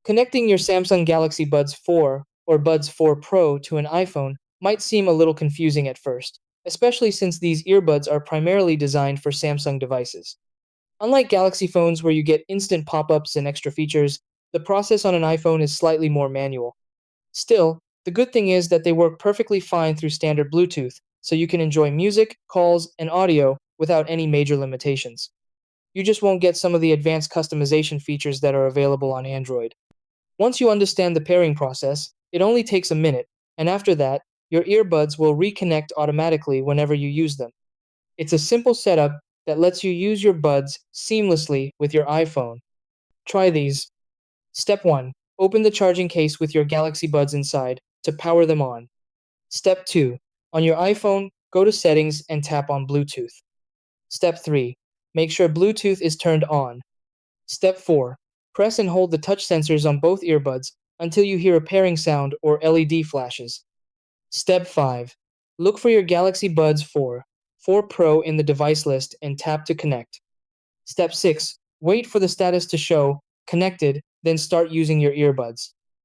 Connecting your Samsung Galaxy Buds 4 or Buds 4 Pro to an iPhone might seem a little confusing at first, especially since these earbuds are primarily designed for Samsung devices. Unlike Galaxy phones where you get instant pop ups and extra features, the process on an iPhone is slightly more manual. Still, the good thing is that they work perfectly fine through standard Bluetooth, so you can enjoy music, calls, and audio without any major limitations. You just won't get some of the advanced customization features that are available on Android. Once you understand the pairing process, it only takes a minute, and after that, your earbuds will reconnect automatically whenever you use them. It's a simple setup that lets you use your buds seamlessly with your iPhone. Try these. Step 1. Open the charging case with your Galaxy Buds inside to power them on. Step 2. On your iPhone, go to Settings and tap on Bluetooth. Step 3. Make sure Bluetooth is turned on. Step 4. Press and hold the touch sensors on both earbuds until you hear a pairing sound or LED flashes. Step 5. Look for your Galaxy Buds 4 Pro in the device list and tap to connect. Step 6. Wait for the status to show connected, then start using your earbuds.